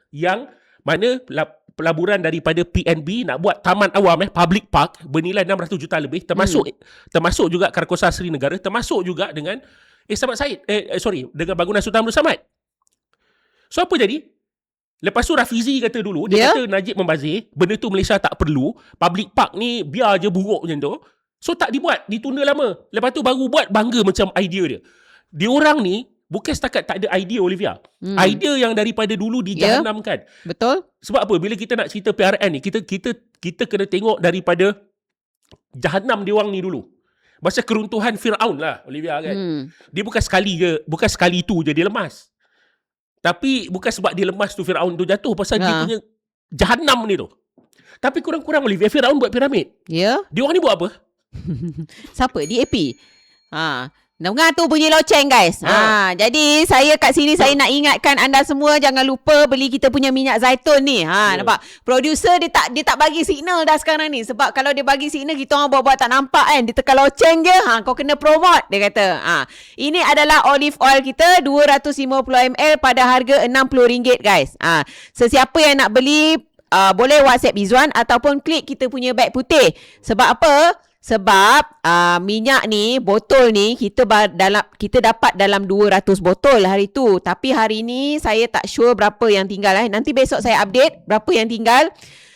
yang mana pelaburan daripada PNB nak buat taman awam public park bernilai 600 juta lebih, termasuk juga Karkosa Seri Negara, termasuk juga dengan Samad Said dengan bangunan Sultan Abdul Samad. So apa jadi? Lepas tu Rafizi kata dulu, dia kata Najib membazir, benda tu Malaysia tak perlu, public park ni biar je buruk macam tu. So tak dibuat, ditunda lama. Lepas tu baru buat, bangga macam idea dia. Dia orang ni bukan setakat tak ada idea, Olivia. Idea yang daripada dulu dijahanamkan. Betul. Sebab apa? Bila kita nak cerita PRN ni, kita kena tengok daripada jahanam dia orang ni dulu. Masa keruntuhan Firaun lah, Olivia kan. Dia bukan sekali tu je dia lemas. Tapi bukan sebab dia lemas tu Firaun tu jatuh, pasal dia punya jahanam ni tu. Tapi kurang-kurang Olivia, Firaun buat piramid. Ya. Dia orang ni buat apa? Siapa? DAP. Dengar tu bunyi loceng guys. Jadi saya kat sini saya nak ingatkan anda semua jangan lupa beli kita punya minyak zaitun ni. Nampak? Producer dia tak bagi signal dah sekarang ni. Sebab kalau dia bagi signal kita orang buat-buat tak nampak kan. Dia tekan loceng je. Kau kena promote dia kata. Ini adalah olive oil kita 250 ml pada harga RM60 guys. Sesiapa yang nak beli boleh WhatsApp Izzuan ataupun klik kita punya beg putih. Sebab apa? Sebab minyak ni, botol ni kita dapat dalam 200 botol hari tu. Tapi hari ni saya tak sure berapa yang tinggal. Nanti besok saya update berapa yang tinggal.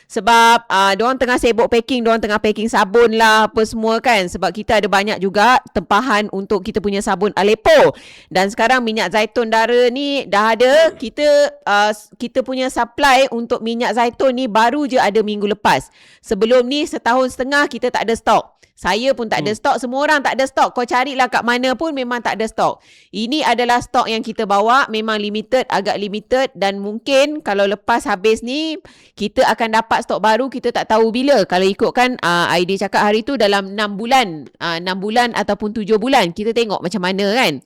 Sebab diorang tengah sibuk packing, diorang tengah packing sabun lah apa semua kan. Sebab kita ada banyak juga tempahan untuk kita punya sabun Aleppo. Dan sekarang minyak zaitun dara ni dah ada. Kita punya supply untuk minyak zaitun ni baru je ada minggu lepas. Sebelum ni setahun setengah kita tak ada stok. Saya pun tak ada stok, semua orang tak ada stok. Kau carilah kat mana pun memang tak ada stok. Ini adalah stok yang kita bawa, memang limited, agak limited dan mungkin kalau lepas habis ni kita akan dapat stok baru, kita tak tahu bila. Kalau ikutkan ID cakap hari tu dalam 6 bulan ataupun 7 bulan. Kita tengok macam mana kan.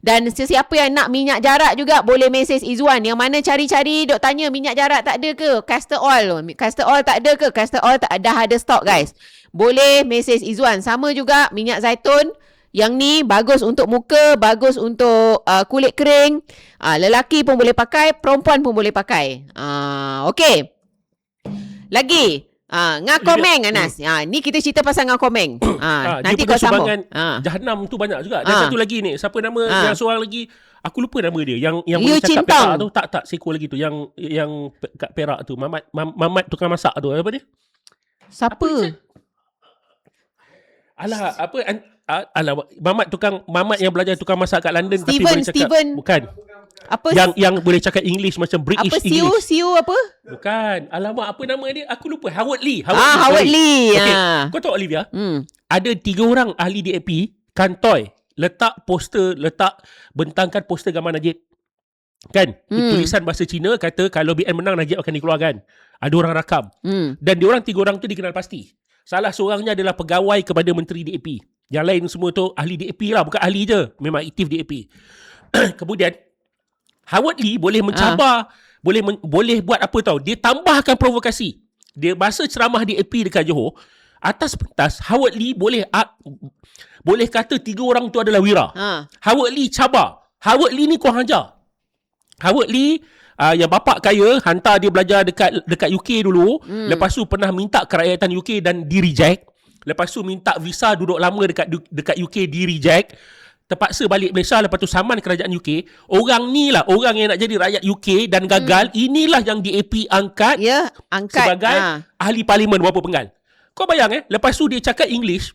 Dan sesiapa yang nak minyak jarak juga boleh mesej Izzuan. Yang mana cari-cari dok tanya minyak jarak tak ada ke? Castor oil tak ada ke? Castor oil dah ada stok guys. Boleh mesej Izzuan. Sama juga minyak zaitun. Yang ni bagus untuk muka, bagus untuk kulit kering. Lelaki pun boleh pakai, perempuan pun boleh pakai. Okey. Lagi. Ngakomeng Anas. Ni kita cerita pasal ngakomeng. Nanti kau sambung. Jahanam tu banyak juga. Dan satu lagi ni, siapa nama yang seorang lagi, aku lupa nama dia, yang boleh cakap Perak tu. Tak seko lagi tu, yang kat Perak tu, Mamat tukang masak tu, apa dia? Siapa? Mamat yang belajar tukang masak kat London. Steven, tapi boleh cakap, bukan. Apa? Yang boleh cakap English macam British apa, English. Siu apa? Bukan. Alamak, apa nama dia? Aku lupa. Howard Lee. Howard Lee. Okay. Kau tahu Olivia? Ada 3 orang ahli DAP kantoi bentangkan poster gambar Najib. Kan? Tulisan bahasa Cina kata kalau BN menang Najib akan dikeluarkan. Ada orang rakam. Dan diorang 3 orang tu dikenal pasti. Salah seorangnya adalah pegawai kepada Menteri DAP. Yang lain semua tu ahli DAP lah. Bukan ahli je. Memang aktif DAP. Kemudian Howard Lee boleh mencabar, boleh buat apa tahu? Dia tambahkan provokasi. Dia bahasa ceramah DAP dekat Johor, atas pentas Howard Lee boleh kata 3 orang tu adalah wira. Howard Lee cabar. Howard Lee ni kurang ajar. Howard Lee yang bapak kaya hantar dia belajar dekat UK dulu, lepas tu pernah minta kerakyatan UK dan di reject. Lepas tu minta visa duduk lama dekat UK di reject. Terpaksa balik Malaysia, lepas tu saman kerajaan UK. Orang ni lah orang yang nak jadi rakyat UK dan gagal. Inilah yang DAP angkat sebagai ahli parlimen berapa penggal. Kau bayang lepas tu dia cakap English,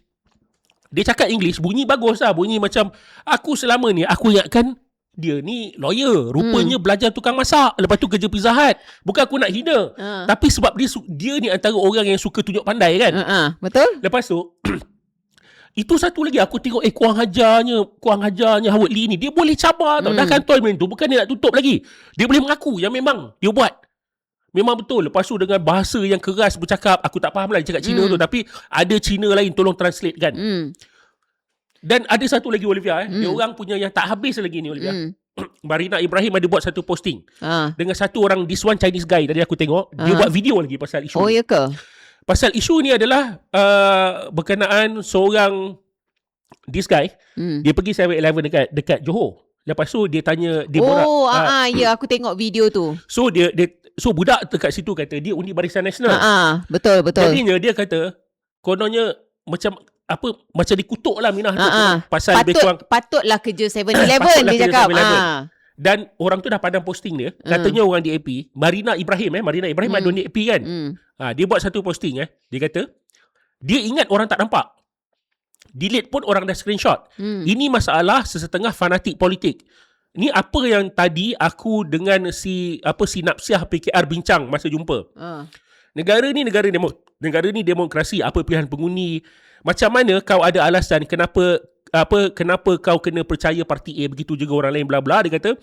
bunyi bagus lah. Bunyi macam, aku selama ni aku ingatkan dia ni lawyer, rupanya belajar tukang masak, lepas tu kerja Pizza Hut. Bukan aku nak hina, tapi sebab dia ni antara orang yang suka tunjuk pandai kan. Betul. Lepas tu itu satu lagi aku tengok kurang hajarnya Howard Lee ni. Dia boleh cabar tau. Dah kantoi macam tu, bukan dia nak tutup lagi. Dia boleh mengaku yang memang dia buat. Memang betul. Lepas tu dengan bahasa yang keras bercakap, aku tak faham lah dia cakap Cina tu, tapi ada Cina lain tolong translate kan. Dan ada satu lagi Olivia dia orang punya yang tak habis lagi ni Olivia. Marina Ibrahim ada buat satu posting dengan satu orang, this one Chinese guy tadi aku tengok. Dia buat video lagi pasal isu ni. Ya ke? Pasal isu ni adalah berkenaan seorang, this guy, dia pergi 7-Eleven dekat Johor. Lepas tu dia tanya, dia ya aku tengok video tu. So dia So budak dekat situ kata dia undi Barisan Nasional. Betul. Jadinya dia kata kononnya macam dikutuk lah Minah tu pasal lebih kurang patutlah kerja 7-Eleven dia cakap. Dan orang tu dah pandang posting dia. Katanya orang DAP, Marina Ibrahim ada DAP kan. Dia buat satu posting dia kata dia ingat orang tak nampak. Delete pun orang dah screenshot. Ini masalah sesetengah fanatik politik. Ni apa yang tadi aku dengan si Napsiah PKR bincang masa jumpa. Negara ni demokrasi, apa pilihan pengundi. Macam mana kau ada alasan kenapa kau kena percaya parti A, begitu juga orang lain bla bla. Dia kata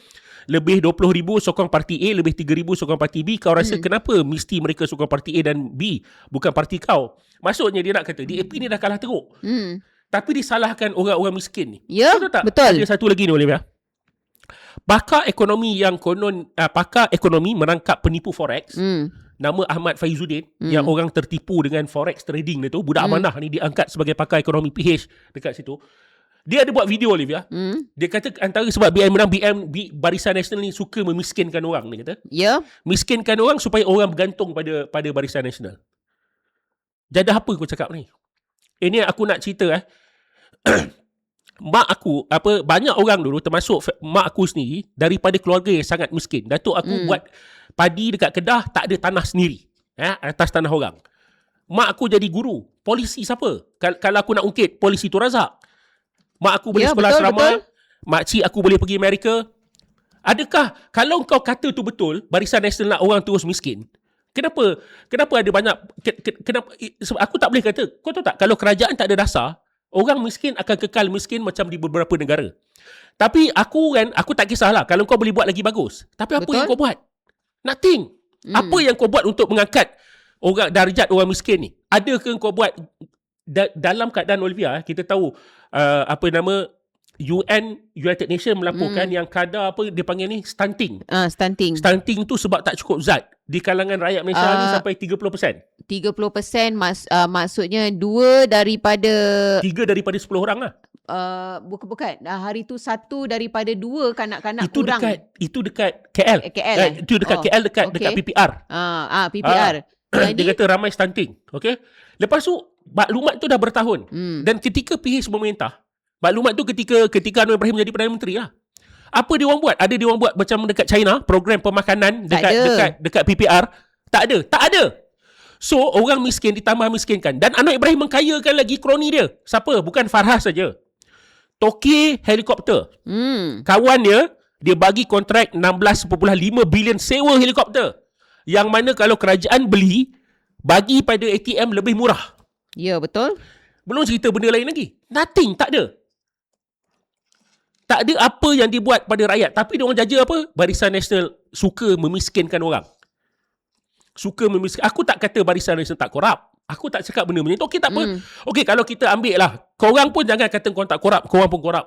lebih 20,000 sokong parti A, lebih 3,000 sokong parti B. Kau rasa kenapa mesti mereka sokong parti A dan B, bukan parti kau? Maksudnya dia nak kata DAP ni dah kalah teruk. Tapi disalahkan orang-orang miskin ni. Ya, betul. Ada satu lagi ni Olivia. Pakar ekonomi menangkap penipu forex. Nama Ahmad Faizuddin yang orang tertipu dengan forex trading dia tu, budak amanah ni diangkat sebagai pakar ekonomi PH dekat situ. Dia ada buat video Olivia. Dia kata antara sebab BN menang, Barisan Nasional ni suka memiskinkan orang ni kata. Ya. Miskinkan orang supaya orang bergantung pada Barisan Nasional. Jadah apa kau cakap ni? Ini aku nak cerita mak aku, banyak orang dulu termasuk mak aku sendiri daripada keluarga yang sangat miskin. Datuk aku buat padi dekat Kedah, tak ada tanah sendiri atas tanah orang. Mak aku jadi guru. Polisi siapa? Kalau aku nak ungkit, polisi tu Razak. Mak aku boleh sekolah asrama. Makcik aku boleh pergi Amerika. Adakah kalau kau kata tu betul, Barisan Nasional nak orang terus miskin? Kenapa ada banyak kenapa aku tak boleh kata. Kau tahu tak, kalau kerajaan tak ada dasar, orang miskin akan kekal miskin macam di beberapa negara. Tapi aku tak kisahlah kalau kau boleh buat lagi bagus. Tapi apa yang kau buat? Nothing. Apa yang kau buat untuk mengangkat darjat orang miskin ni? Adakah kau buat dalam keadaan Olivia, kita tahu United Nations melaporkan yang kadar dia panggil ni stunting. Stunting tu sebab tak cukup zat di kalangan rakyat Malaysia ni sampai 30%. 30% maksudnya 3 daripada 10 orang lah. Bukan. Hari tu 1 daripada 2 kanak-kanak itu kurang. Itu dekat KL. Itu dekat KL dekat PPR. PPR. Dia kata ramai stunting. Okay. Lepas tu maklumat tu dah bertahun. Dan ketika PH memerintah, maklumat tu ketika Anwar Ibrahim menjadi Perdana Menteri lah. Apa dia orang buat? Ada dia orang buat macam dekat China, program pemakanan dekat PPR. Tak ada. So orang miskin ditambah miskinkan. Dan Anwar Ibrahim mengkayakan lagi kroni dia. Siapa? Bukan Farhas saja. Toki helikopter. Kawan dia bagi kontrak 16.5 bilion sewa helikopter. Yang mana kalau kerajaan beli, bagi pada ATM lebih murah. Ya, betul. Belum cerita benda lain lagi. Nothing, tak ada. Tak ada apa yang dibuat pada rakyat. Tapi dia orang jaja apa? Barisan Nasional suka memiskinkan orang. Aku tak kata Barisan Nasional tak korup. Aku tak cakap benda-benda itu. Okey, tak apa. Okey, kalau kita ambil lah. Korang pun jangan kata korang tak korup. Korang pun korup.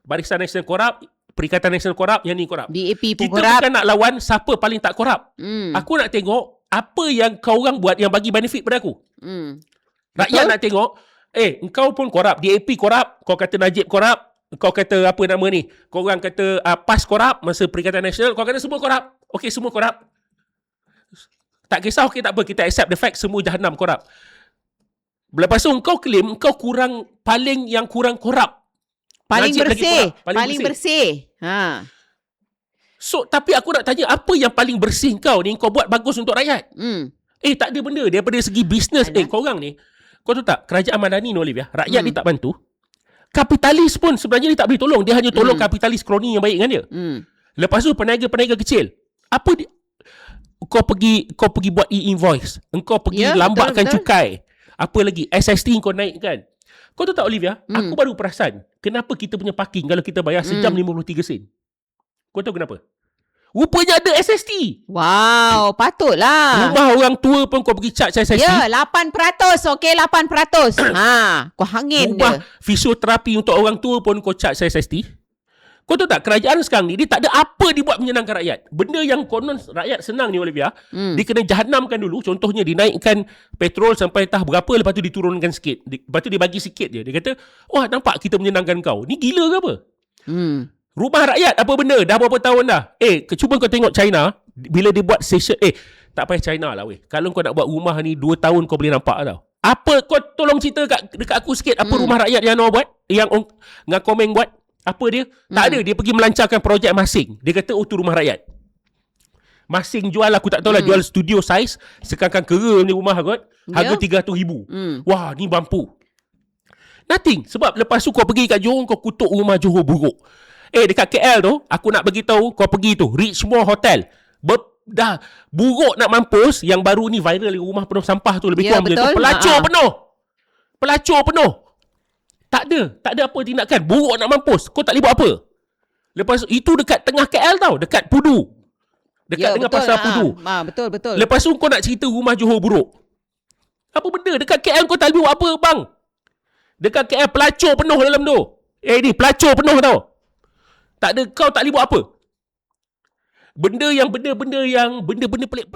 Barisan Nasional korup. Perikatan Nasional korup. Yang ni korup. DAP pun kita korup. Kita bukan nak lawan siapa paling tak korup. Aku nak tengok apa yang korang buat yang bagi benefit pada aku. Rakyat nak tengok, engkau pun korup. DAP korup. Kau kata Najib korup. Kau kata apa nama ni? Korang kata PAS korup masa Perikatan Nasional. Kau kata semua korup. Okey, semua korup. Tak kisah, okey tak apa. Kita accept the fact semua jahanam korup. Lepas tu kau claim kau yang kurang korup. Paling bersih. Paling bersih. So, tapi aku nak tanya, apa yang paling bersih kau ni kau buat bagus untuk rakyat? Tak ada benda. Daripada segi bisnes, korang ni, kau tahu tak, kerajaan Madani ni Olivia, rakyat ni tak bantu. Kapitalis pun sebenarnya dia tak boleh tolong. Dia hanya tolong kapitalis kroni yang baik dengan dia. Lepas tu peniaga-peniaga kecil. Apa dia? Kau pergi buat e-invoice. Engkau pergi lambatkan cukai. Apa lagi? SST kau naikkan. Kau tahu tak Olivia? Aku baru perasan kenapa kita punya parking kalau kita bayar sejam 53 sen. Kau tahu kenapa? Rupanya ada SST. Wow, patutlah. Rumah orang tua pun kau pergi charge SST. Ya, 8%. Okey, 8%. Kau hangin rumah dia. fisioterapi untuk orang tua pun kau charge SST. Kau tahu tak, kerajaan sekarang ni, dia tak ada apa dibuat menyenangkan rakyat. Benda yang konon rakyat senang ni Olivia, dia kena jahanamkan dulu. Contohnya, dinaikkan petrol sampai entah berapa, lepas tu diturunkan sikit. Lepas tu dia bagi sikit je. Dia kata, wah nampak kita menyenangkan kau. Ni gila ke apa? Rumah rakyat apa benda? Dah berapa tahun dah? Cuba kau tengok China. Bila dia buat session, tak payah China lah weh. Kalau kau nak buat rumah ni 2 tahun kau boleh nampak tau. Apa kau tolong cerita dekat aku sikit apa rumah rakyat yang Anwar buat? Yang dengan Komeng buat? Apa dia? Tak ada, dia pergi melancarkan projek masing. Dia kata tu rumah rakyat. Masing jual, aku tak tahu lah, jual studio size, sekangkang kera ni rumah kot. Harga 300,000. Wah, ni mampu. Nothing. Sebab lepas tu kau pergi kat Johor, kau kutuk rumah Johor buruk. Dekat KL tu, aku nak bagi tahu, kau pergi tu Richmore Hotel. Dah buruk nak mampus. Yang baru ni viral, rumah penuh sampah tu, lebih kurang macam tu. Pelacur penuh. Tak ada apa tindakan. Buruk nak mampus. Kau tak boleh buat apa. Lepas itu dekat tengah KL tau, dekat Pudu. Dekat tengah pasar Pudu. Betul. Lepas tu kau nak cerita rumah Johor buruk. Apa benda? Dekat KL kau tak boleh buat apa bang? Dekat KL pelacur penuh dalam tu. Ni pelacur penuh tau. Tak ada, kau tak boleh buat apa. Benda yang pelik